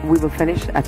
We will finish at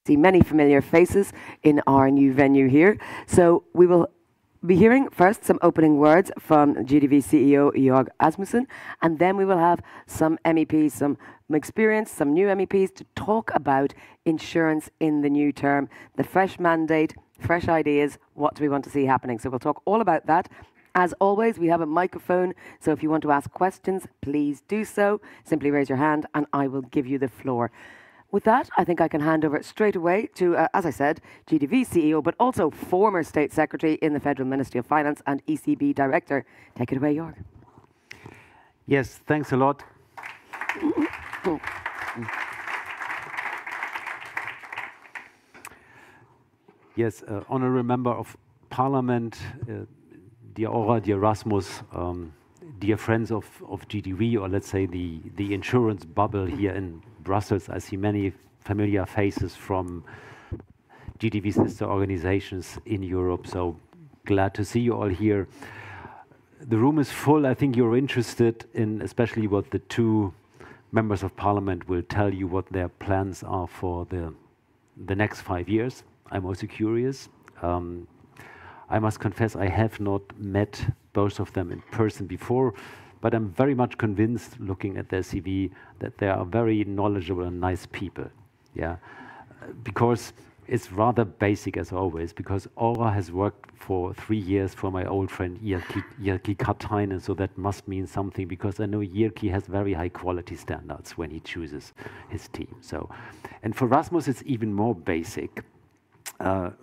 see many familiar faces in our new venue here. So we will be hearing first some opening words from GDV CEO Jörg Asmussen, and then we will have some MEPs, some experience, some new MEPs to talk about insurance in the new term, the fresh mandate, fresh ideas, what do we want to see happening. So we'll talk all about that. As always, we have a microphone, so if you want to ask questions, please do so. Simply raise your hand and I will give you the floor. With that, I think I can hand over straight away to, as I said, GDV CEO, but also former State Secretary in the Federal Ministry of Finance and ECB Director. Take it away, Jörg. Yes, thanks a lot. Yes, honorable member of Parliament, dear Aura, dear Rasmus, dear friends of GDV, or let's say the insurance bubble here in Brussels. I see many familiar faces from GDV sister organizations in Europe, so glad to see you all here. The room is full. I think you're interested in especially what the two members of Parliament will tell you, what their plans are for the next 5 years. I'm also curious. I must confess I have not met both of them in person before, but I'm very much convinced, looking at their CV, that they are very knowledgeable and nice people. Yeah, because it's rather basic as always, because Aura has worked for 3 years for my old friend Jirki Katainen, so that must mean something, because I know Jirki has very high quality standards when he chooses his team. So, and for Rasmus it's even more basic.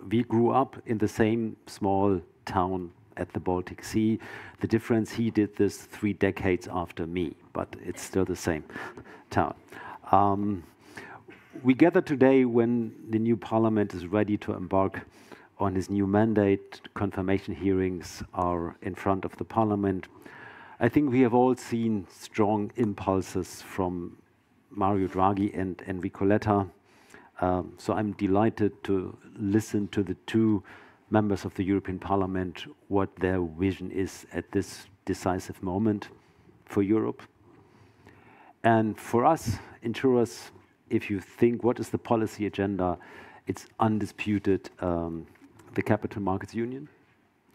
We grew up in the same small town at the Baltic Sea. The difference, he did this 3 decades after me, but it's still the same town. We gather today when the new parliament is ready to embark on his new mandate. Confirmation hearings are in front of the parliament. I think we have all seen strong impulses from Mario Draghi and Enrico Letta. So I'm delighted to listen to the 2 members of the European Parliament, what their vision is at this decisive moment for Europe. And for us, insurers, if you think what is the policy agenda, it's undisputed the Capital Markets Union,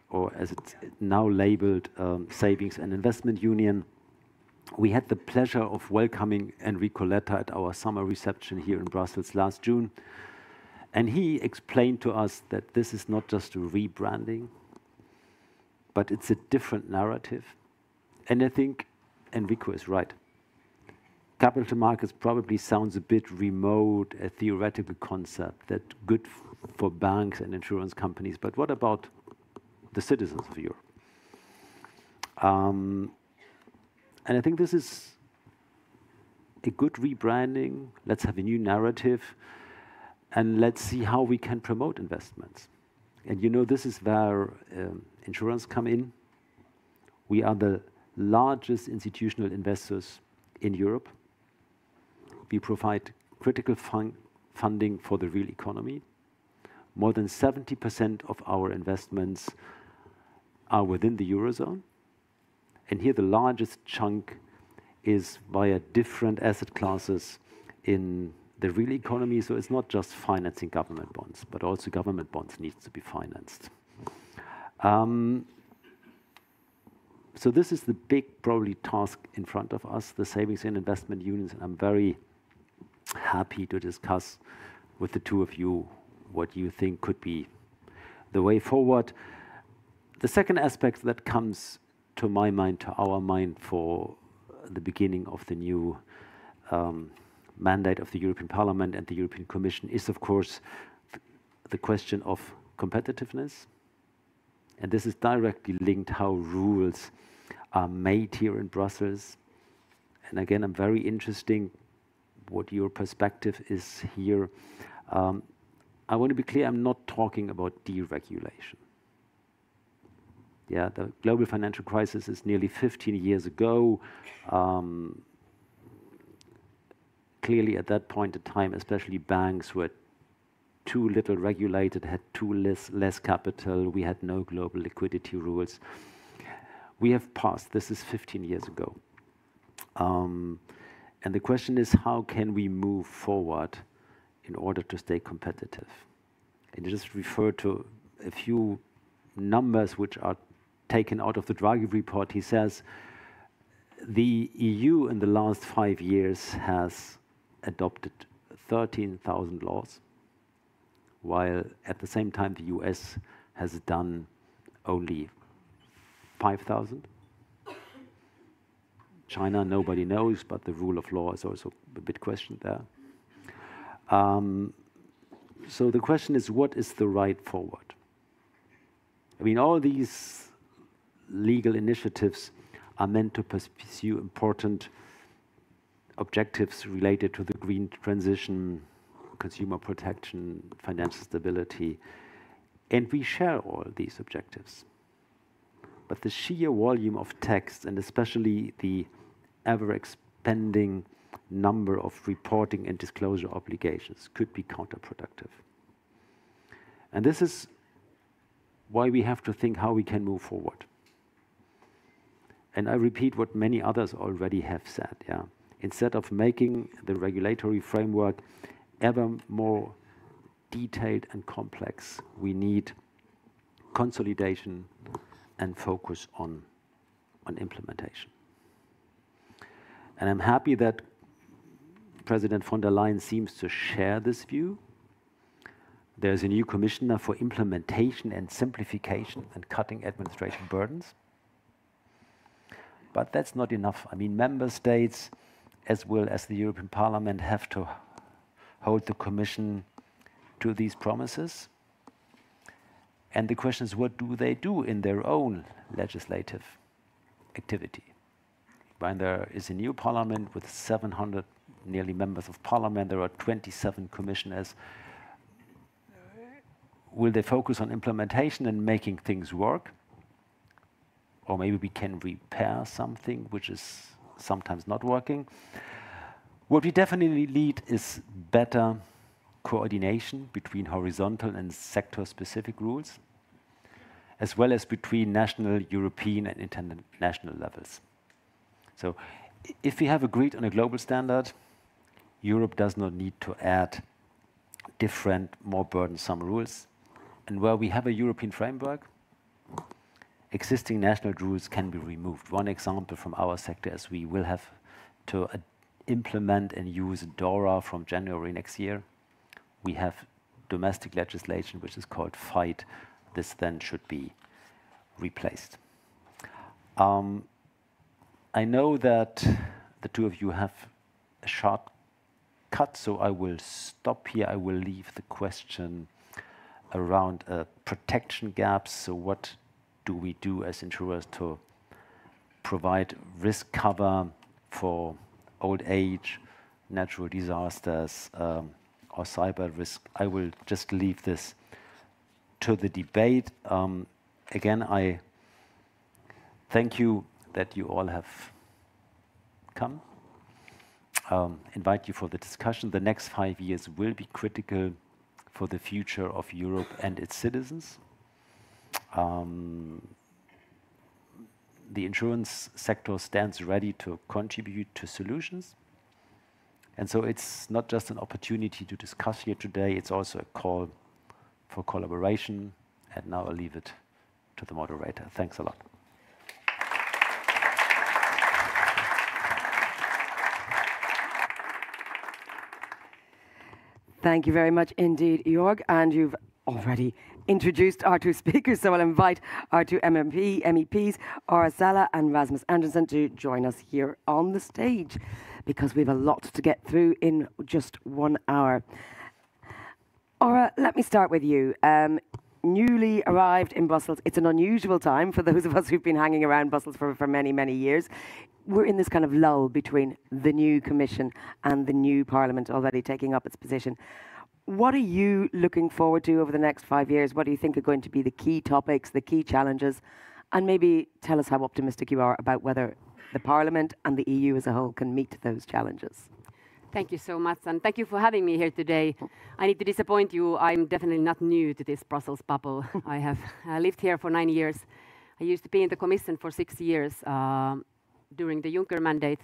or as it's now labeled, Savings and Investment Union. We had the pleasure of welcoming Enrico Letta at our summer reception here in Brussels last June. And he explained to us that this is not just a rebranding, but it's a different narrative. And I think Enrico is right. Capital markets probably sounds a bit remote, a theoretical concept that's good for banks and insurance companies, but what about the citizens of Europe? And I think this is a good rebranding. Let's have a new narrative, and let's see how we can promote investments. And you know, this is where insurance come in. We are the largest institutional investors in Europe. We provide critical funding for the real economy. More than 70% of our investments are within the Eurozone. And here the largest chunk is via different asset classes in the real economy. So it's not just financing government bonds, but also government bonds needs to be financed. So this is the big, probably, task in front of us, the savings and investment unions. And I'm very happy to discuss with the 2 of you what you think could be the way forward. The second aspect that comes to my mind, to our mind, for the beginning of the new mandate of the European Parliament and the European Commission is, of course, the question of competitiveness. And this is directly linked how rules are made here in Brussels. And again, I'm very interested what your perspective is here. I want to be clear, I'm not talking about deregulation. Yeah, the global financial crisis is nearly 15 years ago. Clearly at that point in time, especially banks were too little regulated, had too less capital. We had no global liquidity rules. We have passed. This is 15 years ago. And the question is, how can we move forward in order to stay competitive? And just refer to a few numbers which are taken out of the Draghi report. He says the EU in the last 5 years has adopted 13,000 laws, while at the same time the US has done only 5,000. China, nobody knows, but the rule of law is also a bit questioned there. So the question is, what is the right forward? I mean, all these legal initiatives are meant to pursue important objectives related to the green transition, consumer protection, financial stability, and we share all these objectives. But the sheer volume of text, and especially the ever-expanding number of reporting and disclosure obligations, could be counterproductive. And this is why we have to think how we can move forward. And I repeat what many others already have said. Yeah? Instead of making the regulatory framework ever more detailed and complex, we need consolidation and focus on implementation. And I'm happy that President von der Leyen seems to share this view. There's a new commissioner for implementation and simplification and cutting administration burdens. But that's not enough. I mean, member states, as well as the European Parliament, have to hold the Commission to these promises. And the question is, what do they do in their own legislative activity? When there is a new parliament with 700 nearly members of parliament, there are 27 commissioners. Will they focus on implementation and making things work? Or maybe we can repair something which is sometimes not working. What we definitely need is better coordination between horizontal and sector-specific rules, as well as between national, European, and international levels. So if we have agreed on a global standard, Europe does not need to add different, more burdensome rules. And where we have a European framework, existing national rules can be removed. One example from our sector is we will have to implement and use DORA from January next year. We have domestic legislation which is called FIGHT. This then should be replaced. I know that the two of you have a sharp cut, so I will stop here. I will leave the question around protection gaps. So what do we do as insurers to provide risk cover for old age, natural disasters, or cyber risk? I will just leave this to the debate. Again, I thank you that you all have come. Invite you for the discussion. The next 5 years will be critical for the future of Europe and its citizens. The insurance sector stands ready to contribute to solutions. And so it's not just an opportunity to discuss here today, it's also a call for collaboration. And now I'll leave it to the moderator. Thanks a lot. Thank you very much indeed, Jörg. And you've already introduced our two speakers, so I'll invite our two MEPs, Ora Sala and Rasmus Andersen, to join us here on the stage, because we have a lot to get through in just 1 hour. Ora, let me start with you. Newly arrived in Brussels. It's an unusual time for those of us who've been hanging around Brussels for many, many years. We're in this kind of lull between the new Commission and the new Parliament already taking up its position. What are you looking forward to over the next 5 years? What do you think are going to be the key topics, the key challenges? And maybe tell us how optimistic you are about whether the Parliament and the EU as a whole can meet those challenges. Thank you so much, and thank you for having me here today. I need to disappoint you, I'm definitely not new to this Brussels bubble. I have lived here for 9 years. I used to be in the Commission for 6 years during the Juncker mandate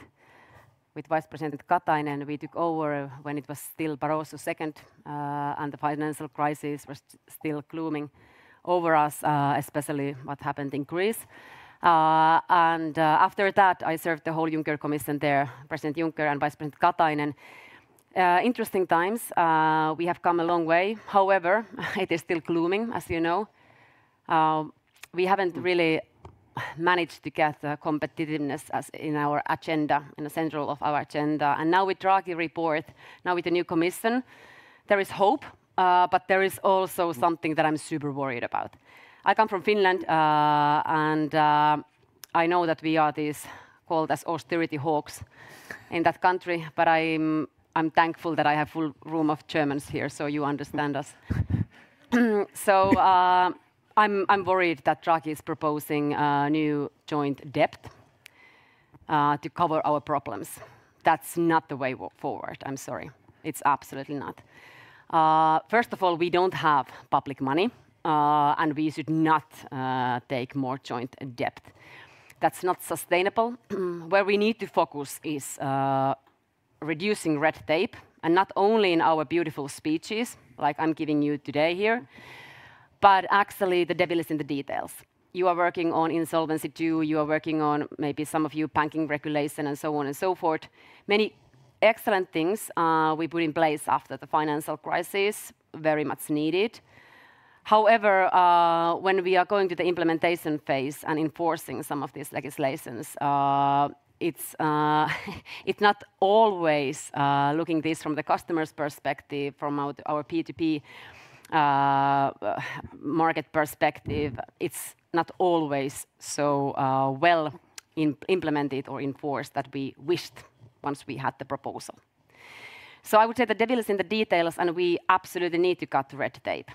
with Vice President Katainen. We took over when it was still Barroso II, and the financial crisis was still glooming over us, especially what happened in Greece. After that, I served the whole Juncker Commission there, President Juncker and Vice President Katainen. Interesting times. We have come a long way. However, it is still glooming, as you know. We haven't really managed to get competitiveness as in our agenda, in the central of our agenda. And now with Draghi report, now with the new Commission, there is hope, but there is also something that I'm super worried about. I come from Finland, and I know that we are these called as austerity hawks in that country, but I'm thankful that I have full room of Germans here, so you understand us. So I'm worried that Draghi is proposing a new joint debt to cover our problems. That's not the way forward, I'm sorry. It's absolutely not. First of all, we don't have public money. And we should not take more joint debt. That's not sustainable. Where we need to focus is reducing red tape, and not only in our beautiful speeches, like I'm giving you today here, but actually the devil is in the details. You are working on Insolvency II, you are working on maybe some of you banking regulation and so on and so forth. Many excellent things we put in place after the financial crisis, very much needed. However, when we are going to the implementation phase and enforcing some of these legislations, it's not always looking this from the customer's perspective, from our P2P market perspective, it's not always so well implemented or enforced that we wished once we had the proposal. So I would say the devil is in the details, and we absolutely need to cut red tape.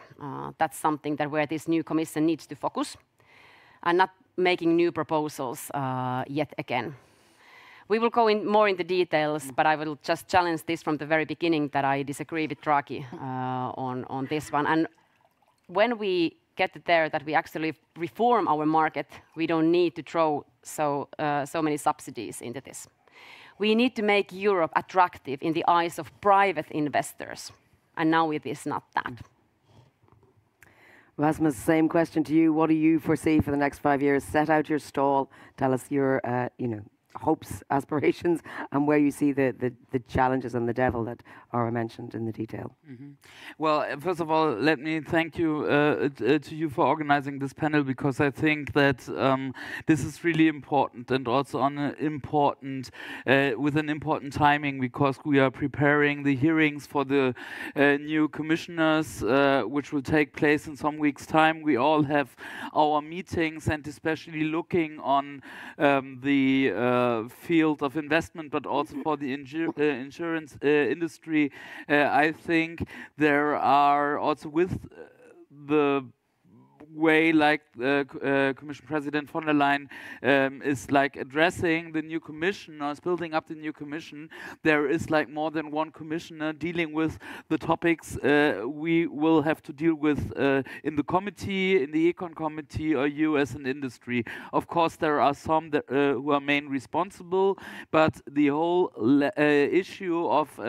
That's something that where this new commission needs to focus, and not making new proposals yet again. We will go in more into details, but I will just challenge this from the very beginning that I disagree with Draghi on this one. And when we get there that we actually reform our market, we don't need to throw so many subsidies into this. We need to make Europe attractive in the eyes of private investors, and now it is not that. Rasmus, same question to you. What do you foresee for the next 5 years? Set out your stall. Tell us your, hopes, aspirations, and where you see the challenges and the devil that are mentioned in the detail. Well, first of all, let me thank you to you for organizing this panel, because I think that this is really important, and also on an important with an important timing, because we are preparing the hearings for the new commissioners, which will take place in some weeks' time. We all have our meetings, and especially looking on the field of investment, but also for the insurance industry. I think there are also with the way like Commission President von der Leyen is like addressing the new commission, or is building up the new commission, there is like more than one commissioner dealing with the topics we will have to deal with in the committee, in the Econ committee, or you as an industry. Of course, there are some that, who are main responsible, but the whole issue of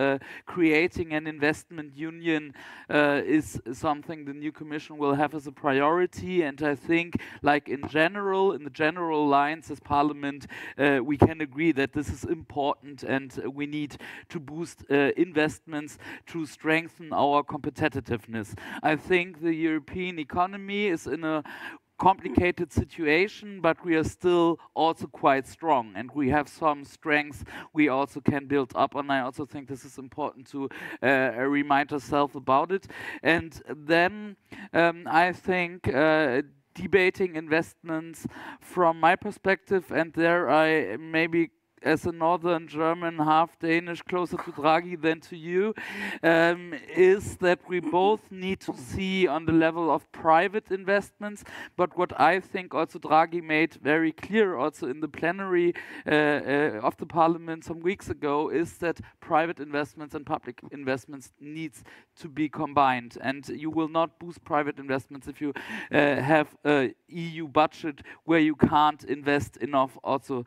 creating an investment union is something the new commission will have as a priority. And I think, like in the general lines as Parliament, we can agree that this is important, and we need to boost investments to strengthen our competitiveness. I think the European economy is in a complicated situation, but we are still also quite strong, and we have some strengths we also can build up, and I also think this is important to remind ourselves about it. And then I think debating investments from my perspective, and there I maybe as a northern German, half Danish, closer to Draghi than to you, is that we both need to see on the level of private investments, but what I think also Draghi made very clear also in the plenary of the Parliament some weeks ago, is that private investments and public investments needs to be combined, and you will not boost private investments if you have a EU budget where you can't invest enough also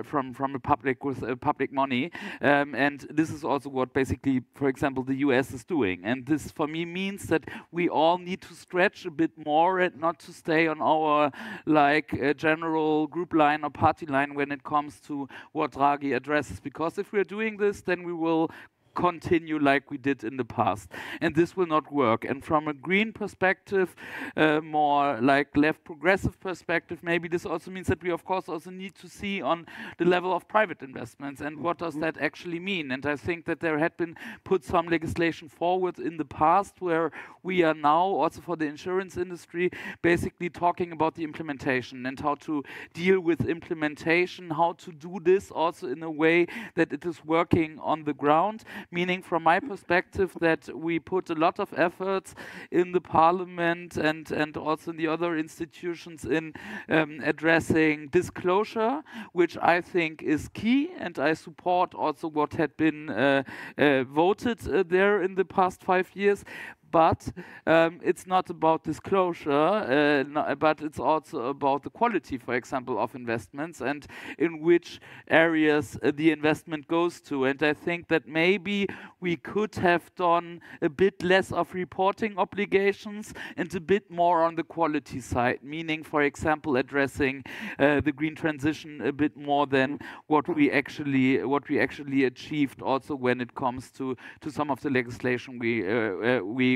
from a public with public money, and this is also what basically, for example, the US is doing. And this for me means that we all need to stretch a bit more and not to stay on our general group line or party line when it comes to what Draghi addresses, because if we're doing this, then we will continue like we did in the past, and this will not work. And from a green perspective, more like left progressive perspective, maybe this also means that we of course also need to see on the level of private investments, and what does that actually mean. And I think that there had been put some legislation forward in the past where we are now also for the insurance industry basically talking about the implementation and how to deal with implementation, how to do this also in a way that it is working on the ground. Meaning, from my perspective, that we put a lot of efforts in the Parliament and also in the other institutions in addressing disclosure, which I think is key, and I support also what had been voted there in the past 5 years. But it's not about disclosure, but it's also about the quality, for example, of investments and in which areas the investment goes to. And I think that maybe we could have done a bit less of reporting obligations and a bit more on the quality side, meaning, for example, addressing the green transition a bit more than what we actually achieved. Also, when it comes to some of the legislation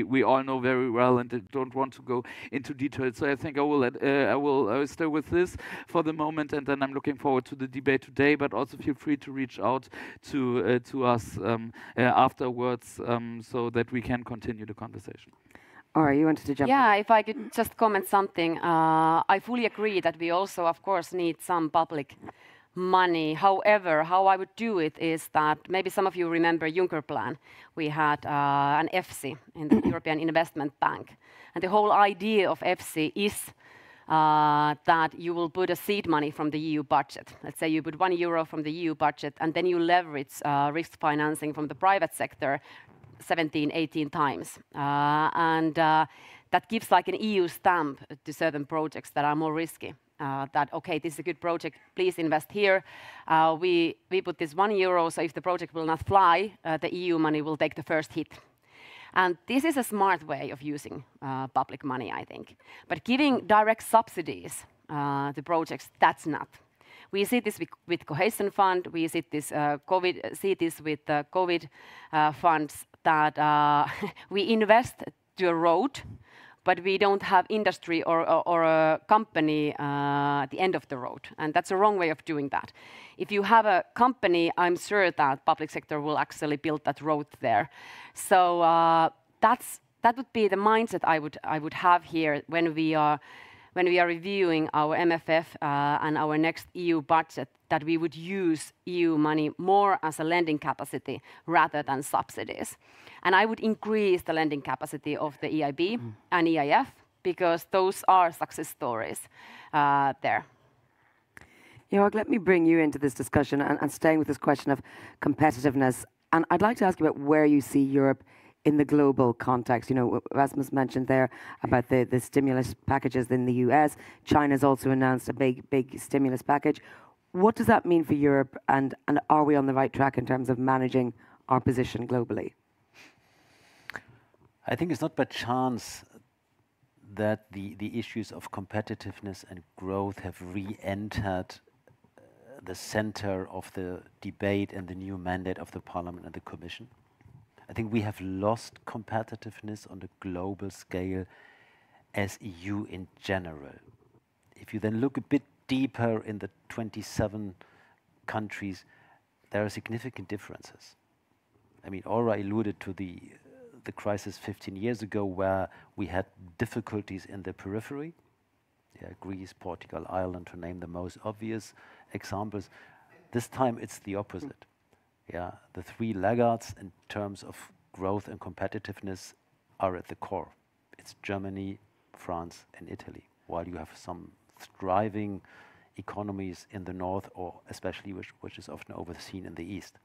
we all know very well, and don't want to go into details. So I think I will stay with this for the moment, and then I'm looking forward to the debate today. But also feel free to reach out to us afterwards, so that we can continue the conversation. Or you wanted to jump in? Yeah, if I could just comment something. I fully agree that we also, of course, need some public money. However, how I would do it is that maybe some of you remember Juncker plan. We had an EFSI in the European Investment Bank. And the whole idea of EFSI is that you will put a seed money from the EU budget. Let's say you put €1 from the EU budget, and then you leverage risk financing from the private sector 17, 18 times. That gives like an EU stamp to certain projects that are more risky. That, okay, this is a good project, please invest here. We put this €1, so if the project will not fly, the EU money will take the first hit. And this is a smart way of using public money, I think. But giving direct subsidies to projects, that's not. We see this with cohesion fund. We see this with COVID funds that we invest to a road, but we don't have industry or a company at the end of the road. And that's a wrong way of doing that. If you have a company, I'm sure that public sector will actually build that road there. So that would be the mindset I would have here when we are reviewing our MFF and our next EU budget, that we would use EU money more as a lending capacity rather than subsidies. And I would increase the lending capacity of the EIB and EIF, because those are success stories there. Jörg, let me bring you into this discussion and staying with this question of competitiveness. And I'd like to ask you about where you see Europe in the global context. You know, Rasmus mentioned there about the stimulus packages in the US. China's also announced a big stimulus package. What does that mean for Europe, and are we on the right track in terms of managing our position globally? I think it's not by chance that the issues of competitiveness and growth have re-entered the center of the debate and the new mandate of the Parliament and the Commission. I think we have lost competitiveness on the global scale as EU in general. If you then look a bit deeper in the 27 countries, there are significant differences. I mean, Aura alluded to the crisis 15 years ago, where we had difficulties in the periphery. Yeah, Greece, Portugal, Ireland, to name the most obvious examples. This time it's the opposite. Yeah, the three laggards in terms of growth and competitiveness are at the core. It's Germany, France, and Italy, while you have some thriving economies in the north, or especially which is often overseen in the east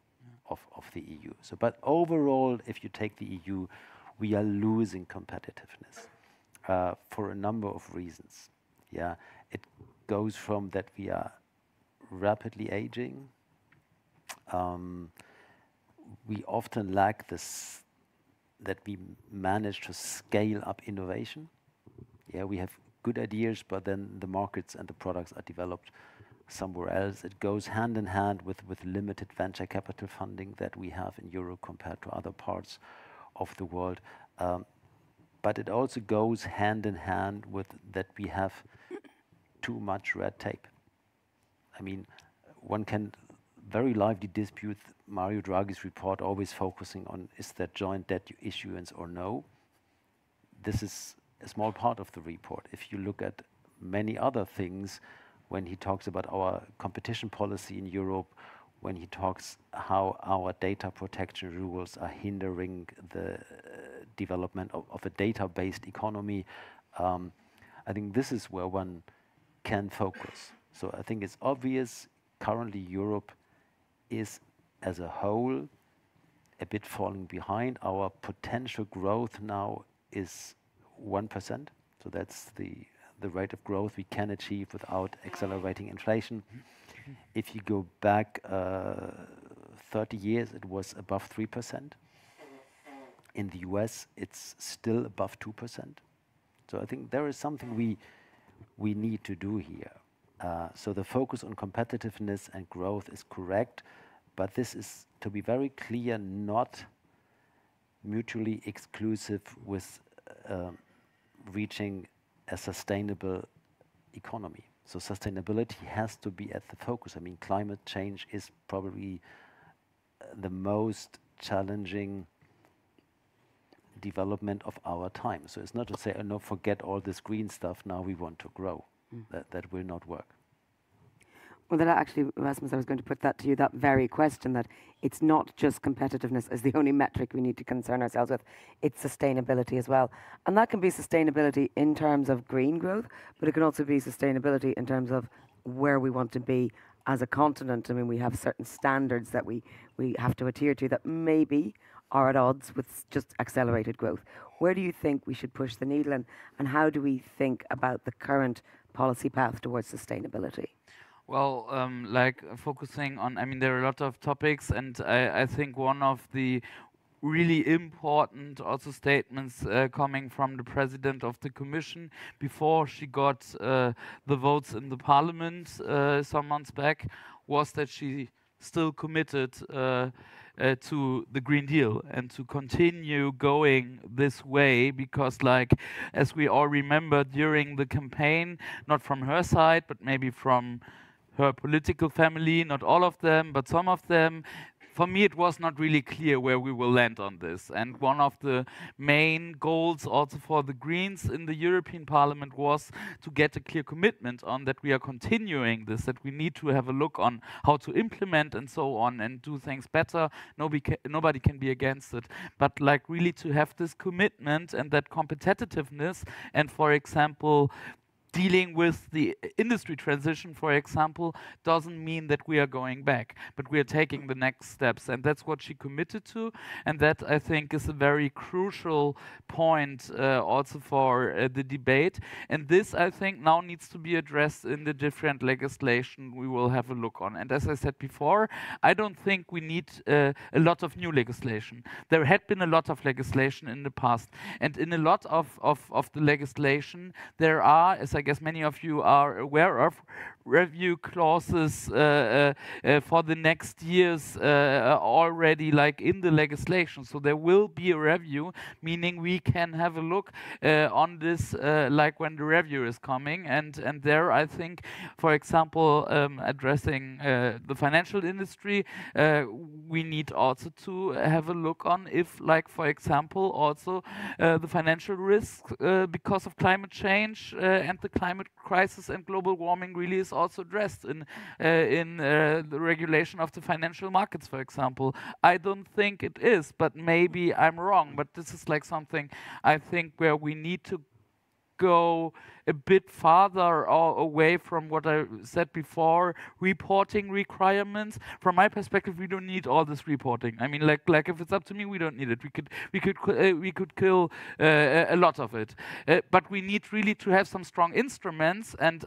of the EU. So, but overall, if you take the EU, we are losing competitiveness for a number of reasons. Yeah, it goes from that we are rapidly aging. We often lack this, that we manage to scale up innovation. Yeah, we have good ideas, but then the markets and the products are developed somewhere else. It goes hand in hand with limited venture capital funding that we have in Europe compared to other parts of the world. But it also goes hand in hand with that we have too much red tape. I mean, one can very lively dispute Mario Draghi's report, always focusing on is there joint debt issuance or no. This is a small part of the report. If you look at many other things, when he talks about our competition policy in Europe, when he talks how our data protection rules are hindering the development of a data-based economy, I think this is where one can focus. So I think it's obvious currently Europe is as a whole a bit falling behind. Our potential growth now is 1%. So that's the rate of growth we can achieve without accelerating inflation. If you go back 30 years, it was above 3%. In the US, it's still above 2%. So I think there is something we need to do here. So the focus on competitiveness and growth is correct, but this is, to be very clear, not mutually exclusive with reaching a sustainable economy. So sustainability has to be at the focus. I mean, climate change is probably the most challenging development of our time. So it's not to say, oh no, forget all this green stuff, now we want to grow. That will not work. Well, that actually, Rasmus, I was going to put that to you, that very question, that it's not just competitiveness as the only metric we need to concern ourselves with, it's sustainability as well. And that can be sustainability in terms of green growth, but it can also be sustainability in terms of where we want to be as a continent. I mean, we have certain standards that we have to adhere to that maybe are at odds with just accelerated growth. Where do you think we should push the needle, and how do we think about the current policy path towards sustainability? Well, like focusing on, I mean, there are a lot of topics, and I think one of the really important also statements coming from the president of the commission before she got the votes in the parliament some months back was that she still committed to the Green Deal and to continue going this way, because like, as we all remember during the campaign, not from her side, but maybe from her political family, not all of them, but some of them, for me it was not really clear where we will land on this. And one of the main goals also for the Greens in the European Parliament was to get a clear commitment on that we are continuing this, that we need to have a look on how to implement and so on and do things better. Nobody can be against it. But like really to have this commitment and that competitiveness, and for example, dealing with the industry transition, for example, doesn't mean that we are going back, but we are taking the next steps. And that's what she committed to. And that, I think, is a very crucial point also for the debate. And this, I think, now needs to be addressed in the different legislation we will have a look on. And as I said before, I don't think we need a lot of new legislation. There had been a lot of legislation in the past. And in a lot of the legislation, there are, as I guess many of you are aware of, review clauses for the next years already like in the legislation. So there will be a review, meaning we can have a look on this like when the review is coming. And there, I think, for example, addressing the financial industry, we need also to have a look on if, like, for example, also the financial risks because of climate change and the climate crisis and global warming really is also addressed in the regulation of the financial markets, for example. I don't think it is, but maybe I'm wrong. But this is like something I think where we need to go a bit farther away from what I said before, reporting requirements. From my perspective, we don't need all this reporting. I mean, like if it's up to me, we don't need it. We could kill a lot of it. But we need really to have some strong instruments, and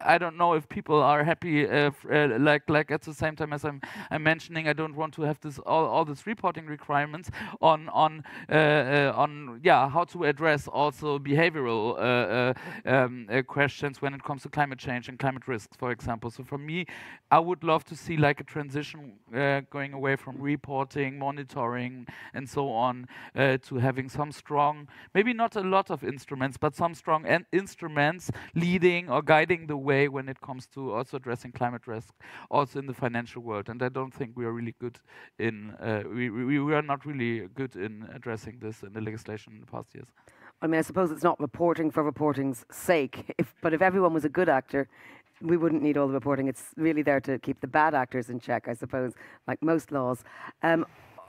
I don't know if people are happy. Like at the same time as I'm mentioning, I don't want to have this all this reporting requirements on how to address also behavioral questions when it comes to climate change and climate risks, for example. So for me, I would love to see like a transition going away from reporting, monitoring, and so on to having some strong, maybe not a lot of instruments, but some strong instruments leading or guiding the way when it comes to also addressing climate risk, also in the financial world. And I don't think we are really good in, we are not really good in addressing this in the legislation in the past years. I mean, I suppose it's not reporting for reporting's sake, but if everyone was a good actor, we wouldn't need all the reporting. It's really there to keep the bad actors in check, I suppose, like most laws.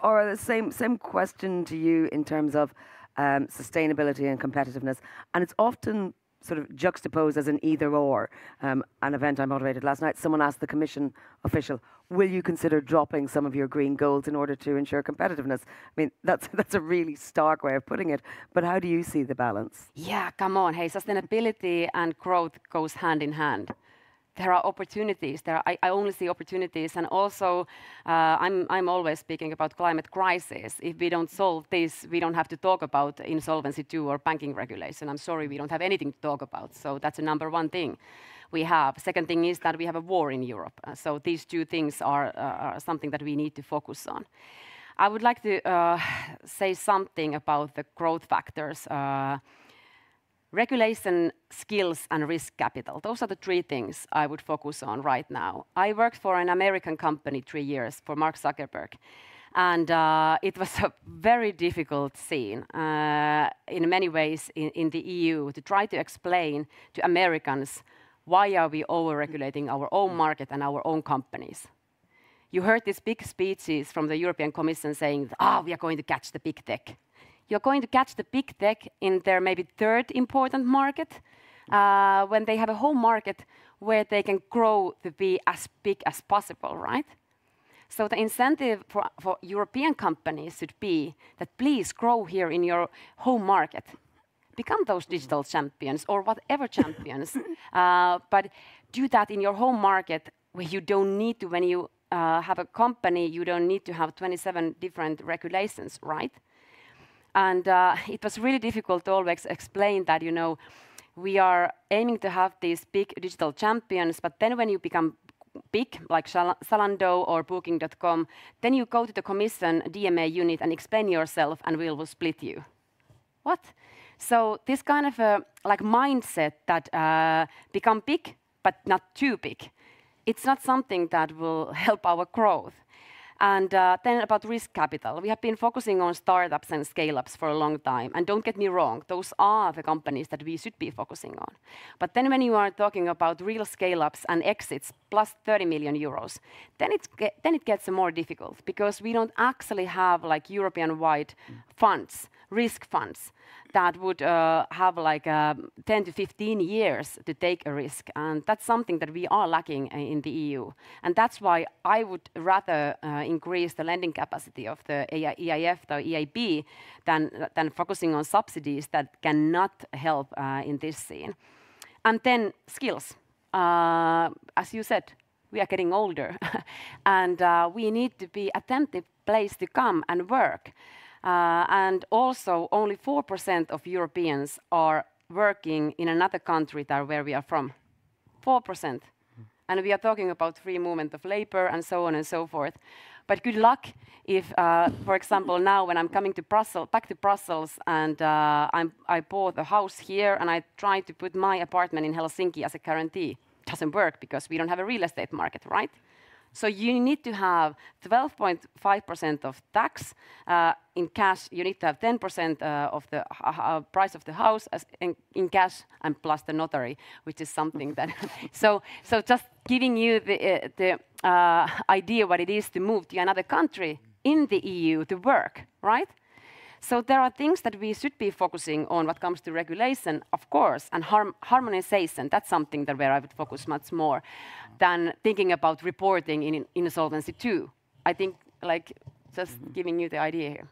Or the same question to you in terms of sustainability and competitiveness. And it's often sort of juxtaposed as an either or. An event I moderated last night, someone asked the Commission official, will you consider dropping some of your green goals in order to ensure competitiveness? I mean, that's a really stark way of putting it, but how do you see the balance? Yeah, come on. Hey, sustainability and growth goes hand in hand. There are opportunities. I only see opportunities, and also I'm always speaking about climate crisis. If we don't solve this, we don't have to talk about insolvency 2 or banking regulation. I'm sorry, we don't have anything to talk about. So that's a number one thing we have. Second thing is that we have a war in Europe. So these two things are something that we need to focus on. I would like to say something about the growth factors. Regulation, skills, and risk capital. Those are the three things I would focus on right now. I worked for an American company 3 years for Mark Zuckerberg. And it was a very difficult scene in many ways in the EU to try to explain to Americans why are we over-regulating our own market and our own companies. You heard these big speeches from the European Commission saying, we are going to catch the big tech. You're going to catch the big tech in their maybe third important market, when they have a home market where they can grow to be as big as possible, right? So the incentive for European companies should be that please grow here in your home market. Become those digital champions or whatever champions, but do that in your home market where you don't need to, when you have a company, you don't need to have 27 different regulations, right? And it was really difficult to always explain that, you know, we are aiming to have these big digital champions, but then when you become big, like Zalando or Booking.com, then you go to the Commission DMA unit and explain yourself, and we will split you. What? So this kind of like mindset that become big, but not too big, it's not something that will help our growth. And then about risk capital. We have been focusing on startups and scale-ups for a long time. And don't get me wrong, those are the companies that we should be focusing on. But then when you are talking about real scale-ups and exits plus 30 million euros, then it gets more difficult because we don't actually have like European-wide funds, risk funds, that would have like 10 to 15 years to take a risk. And that's something that we are lacking in the EU. And that's why I would rather increase the lending capacity of the EIF or EIB than focusing on subsidies that cannot help in this scene. And then skills. As you said, we are getting older. And we need to be attentive place to come and work. And also, only 4% of Europeans are working in another country than where we are from. 4%. And we are talking about free movement of labor and so on and so forth. But good luck if, for example, now when I'm coming to back to Brussels and I bought a house here and I try to put my apartment in Helsinki as a guarantee. It doesn't work because we don't have a real estate market, right? So you need to have 12.5% of tax in cash. You need to have 10% of the price of the house as in cash and plus the notary, which is something that. so just giving you the idea what it is to move to another country in the EU to work, right? So there are things that we should be focusing on what comes to regulation, of course, and harmonization. That's something that where I would focus much more than thinking about reporting in Insolvency II. I think like just giving you the idea here.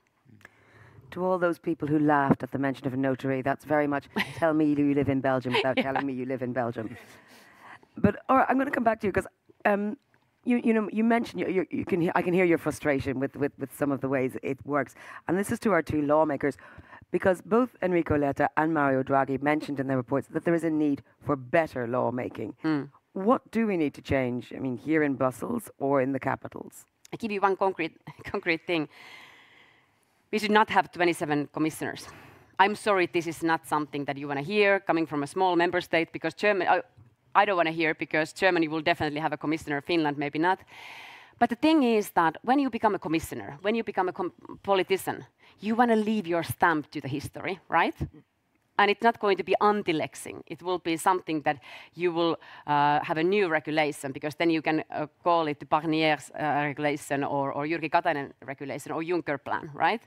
To all those people who laughed at the mention of a notary, that's very much tell me you live in Belgium without telling me you live in Belgium. But I'm going to come back to you because you mentioned I can hear your frustration with some of the ways it works, and this is to our two lawmakers, because both Enrico Letta and Mario Draghi mentioned in their reports that there is a need for better lawmaking. What do we need to change? I mean, here in Brussels or in the capitals? I give you one concrete thing. We should not have 27 commissioners. I'm sorry, this is not something that you want to hear coming from a small member state, because I don't want to hear because Germany will definitely have a commissioner, Finland maybe not. But the thing is that when you become a commissioner, when you become a politician, you want to leave your stamp to the history, right? And it's not going to be anti-lexing. It will be something that you will have a new regulation, because then you can call it the Barnier's regulation or Jyrki Katainen regulation or Juncker plan, right?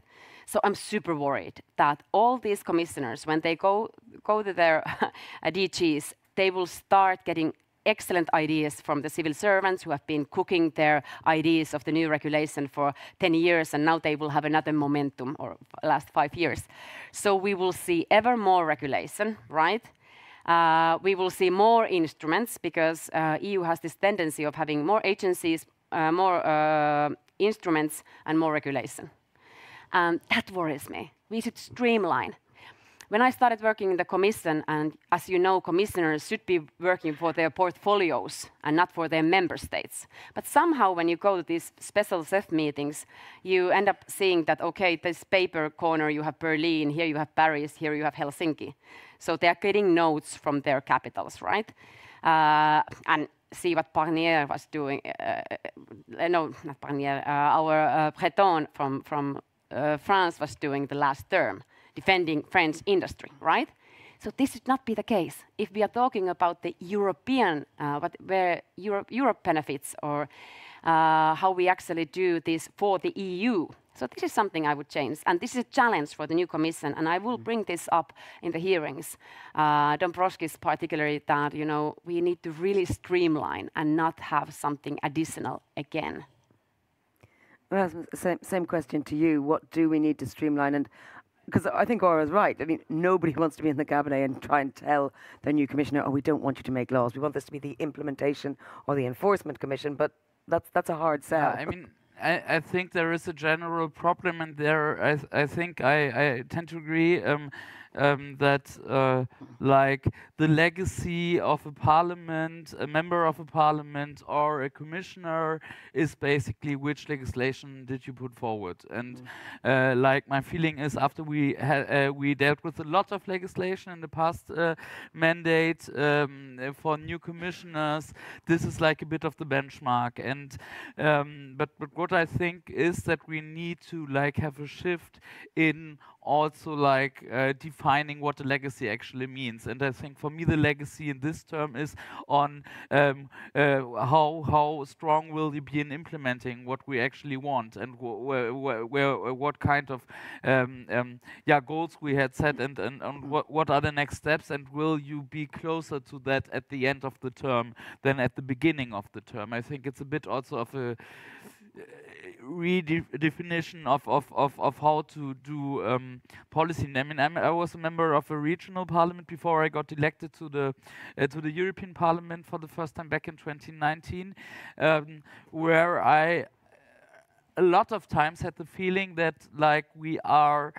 So I'm super worried that all these commissioners, when they go to their DGs, they will start getting excellent ideas from the civil servants who have been cooking their ideas of the new regulation for 10 years, and now they will have another momentum, or last 5 years. So we will see ever more regulation, right? We will see more instruments, because EU has this tendency of having more agencies, more instruments, and more regulation. That worries me. We should streamline. When I started working in the Commission, and as you know, commissioners should be working for their portfolios and not for their member states. But somehow when you go to these special CEF meetings, you end up seeing that, okay, this paper corner you have Berlin, here you have Paris, here you have Helsinki. So they are getting notes from their capitals, right? And see what Barnier was doing. No, not Barnier. Our Breton from France was doing the last term, defending French industry, right? So this should not be the case. If we are talking about the European, where Europe benefits, or how we actually do this for the EU. So this is something I would change, and this is a challenge for the new Commission, and I will bring this up in the hearings. Dombrovskis particularly, that we need to really streamline and not have something additional again. Rasmus, same question to you. What do we need to streamline? And because I think Aura's right. I mean, nobody wants to be in the cabinet and try and tell the new commissioner, "Oh, we don't want you to make laws. We want this to be the implementation or the enforcement commission." But that's a hard sell. Yeah, I mean, I think there is a general problem, and there I think I tend to agree that like the legacy of a parliament, a member of a parliament or a commissioner is basically which legislation did you put forward. And like my feeling is, after we dealt with a lot of legislation in the past mandate for new commissioners, this is like a bit of the benchmark. And but what I think is that we need to like have a shift in also like defining what the legacy actually means. And I think for me the legacy in this term is on how strong will you be in implementing what we actually want, and what kind of goals we had set, and what are the next steps, and will you be closer to that at the end of the term than at the beginning of the term. I think it's a bit also of a redefinition of how to do policy. I mean, I was a member of a regional parliament before I got elected to the European Parliament for the first time back in 2019, where I a lot of times had the feeling that like we are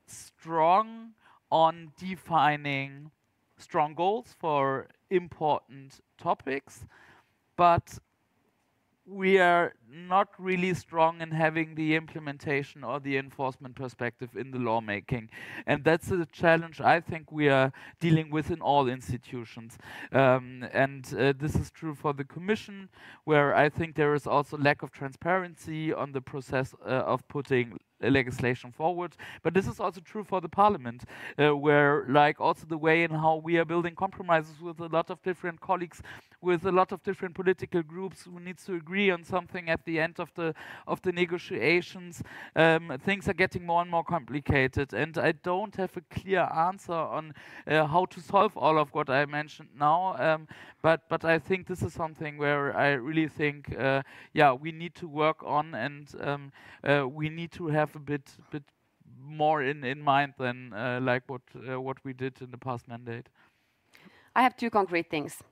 strong on defining strong goals for important topics, but we are not really strong in having the implementation or the enforcement perspective in the lawmaking. And that's a challenge I think we are dealing with in all institutions. This is true for the Commission, where I think there is also lack of transparency on the process of putting legislation forward. But this is also true for the Parliament, where like also the way in how we are building compromises with a lot of different colleagues, with a lot of different political groups who needs to agree on something at the end of the negotiations. Things are getting more and more complicated, and I don't have a clear answer on how to solve all of what I mentioned now. But I think this is something where I really think, we need to work on, and we need to have a bit more in mind than like what we did in the past mandate. I have two concrete things.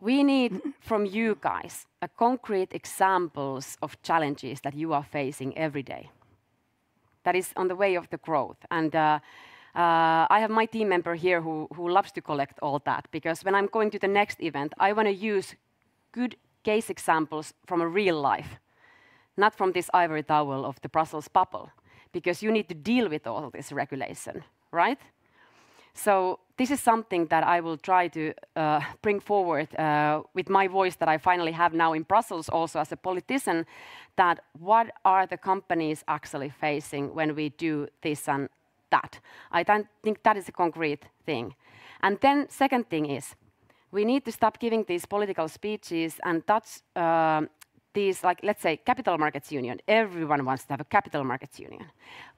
We need from you guys a concrete examples of challenges that you are facing every day. That is on the way of the growth. And I have my team member here who loves to collect all that, because when I'm going to the next event, I want to use good case examples from a real life, not from this ivory tower of the Brussels bubble, because you need to deal with all this regulation, right? So this is something that I will try to bring forward with my voice that I finally have now in Brussels also as a politician, that what are the companies actually facing when we do this and that. I think that is a concrete thing. And then second thing is, we need to stop giving these political speeches and touch these, like, let's say, capital markets union. Everyone wants to have a capital markets union.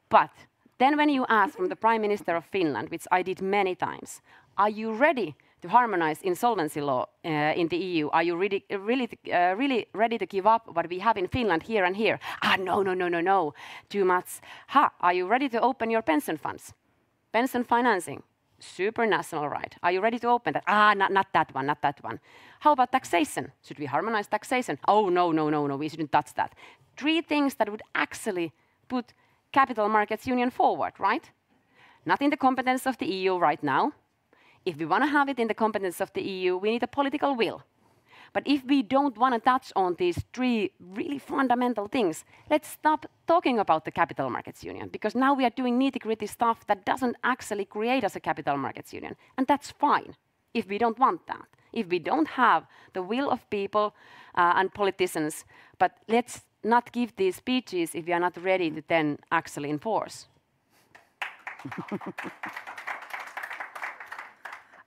But then when you ask from the Prime Minister of Finland, which I did many times, are you ready to harmonize insolvency law in the EU? Are you really ready to give up what we have in Finland here and here? No, too much. Are you ready to open your pension funds? Pension financing, supranational right. Are you ready to open that? Not that one. How about taxation? Should we harmonize taxation? Oh, no, we shouldn't touch that. 3 things that would actually put capital markets union forward, right? Not in the competence of the EU right now. If we want to have it in the competence of the EU, we need a political will. But if we don't want to touch on these 3 really fundamental things, let's stop talking about the capital markets union, because now we are doing nitty-gritty stuff that doesn't actually create us a capital markets union. And that's fine if we don't want that. if we don't have the will of people and politicians, but let's not give these speeches if we are not ready to then actually enforce.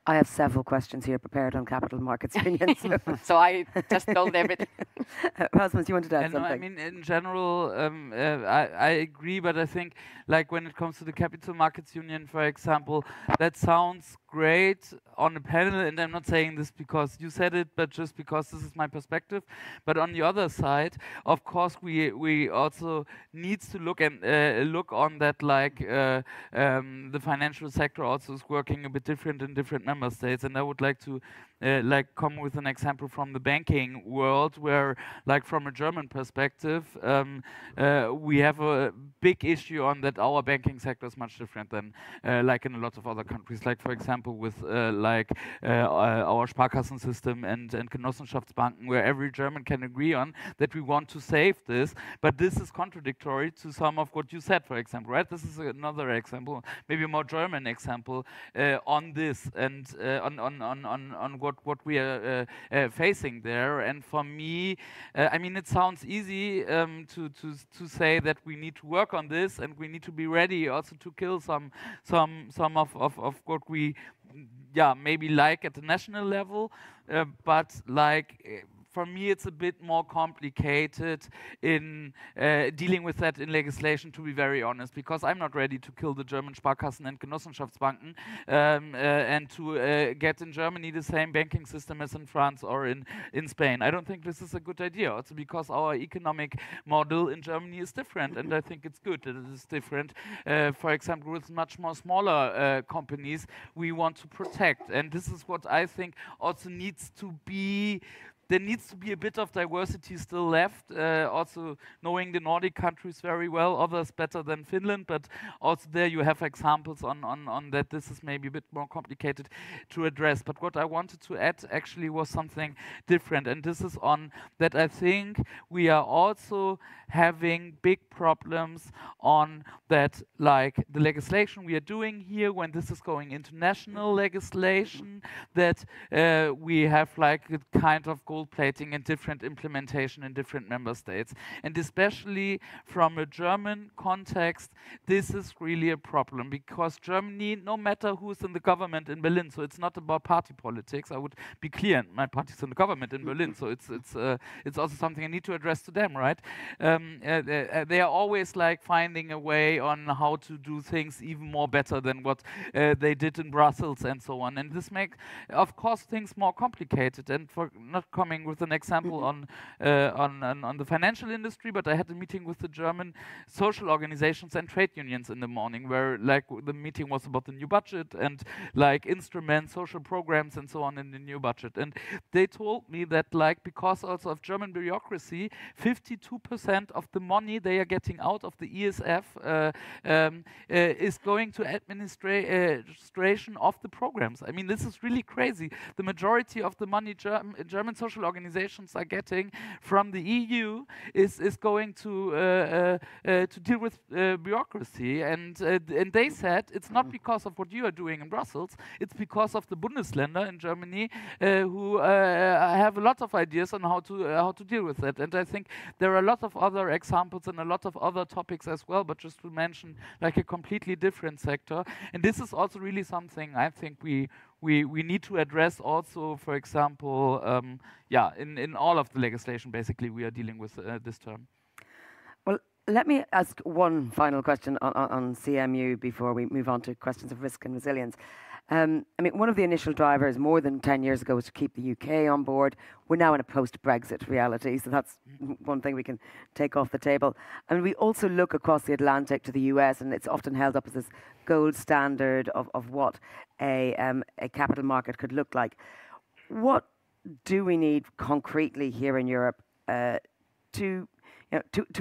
I have several questions here prepared on capital markets union. So I just told everything. Rasmus, you wanted to add No, I something? mean, in general, I agree, but I think, like, when it comes to the Capital Markets Union, for example, that sounds great on a panel, and I'm not saying this because you said it, but just because this is my perspective. But on the other side, of course, we also needs to look and look on that, like, the financial sector also is working a bit different in different member states, and I would like to like come with an example from the banking world, where, like, from a German perspective, we have a big issue on that our banking sector is much different than like in a lot of other countries. Like, for example, with like our Sparkassen system and Genossenschaftsbanken, where every German can agree on that we want to save this, but this is contradictory to some of what you said, for example, right? This is another example, maybe a more German example on this and on what we are facing there. And for me, I mean, it sounds easy to say that we need to work on this and we need to be ready also to kill some of what we maybe like at the national level, but like for me, it's a bit more complicated in dealing with that in legislation, to be very honest, because I'm not ready to kill the German Sparkassen and Genossenschaftsbanken and to get in Germany the same banking system as in France or in Spain. I don't think this is a good idea, also because our economic model in Germany is different, and I think it's good that it is different. For example, with much more smaller companies, we want to protect, and this is what I think also needs to be. There needs to be a bit of diversity still left, also knowing the Nordic countries very well, others better than Finland, but also there you have examples on that this is maybe a bit more complicated to address. But what I wanted to add actually was something different, and this is on that I think we are also having big problems on that, like the legislation we are doing here, when this is going into national legislation, that we have like a kind of gold plating and different implementation in different member states. And especially from a German context, this is really a problem, because Germany, no matter who's in the government in Berlin, so it's not about party politics, I would be clear, my party's in the government in Berlin, so it's also something I need to address to them, right? They are always like finding a way on how to do things even more better than what they did in Brussels and so on. And this makes, of course, things more complicated. And for not coming with an example on the financial industry, but I had a meeting with the German social organizations and trade unions in the morning, where like the meeting was about the new budget and like instruments, social programs and so on in the new budget. And they told me that, like, because also of German bureaucracy, 52% of the money they are getting out of the ESF is going to administration of the programs. I mean, this is really crazy. The majority of the money German social organizations are getting from the EU is going to deal with bureaucracy. And they said it's not because of what you are doing in Brussels, it's because of the Bundesländer in Germany who have a lot of ideas on how to deal with it. And I think there are a lot of other examples and a lot of other topics as well, but just to mention like a completely different sector. And this is also really something I think we need to address also, for example, in all of the legislation basically we are dealing with this term. Well, let me ask one final question on CMU before we move on to questions of risk and resilience. I mean, one of the initial drivers more than 10 years ago was to keep the UK on board. We're now in a post-Brexit reality, so that's one thing we can take off the table. And we also look across the Atlantic to the US, and it's often held up as this gold standard of what a capital market could look like. What do we need concretely here in Europe to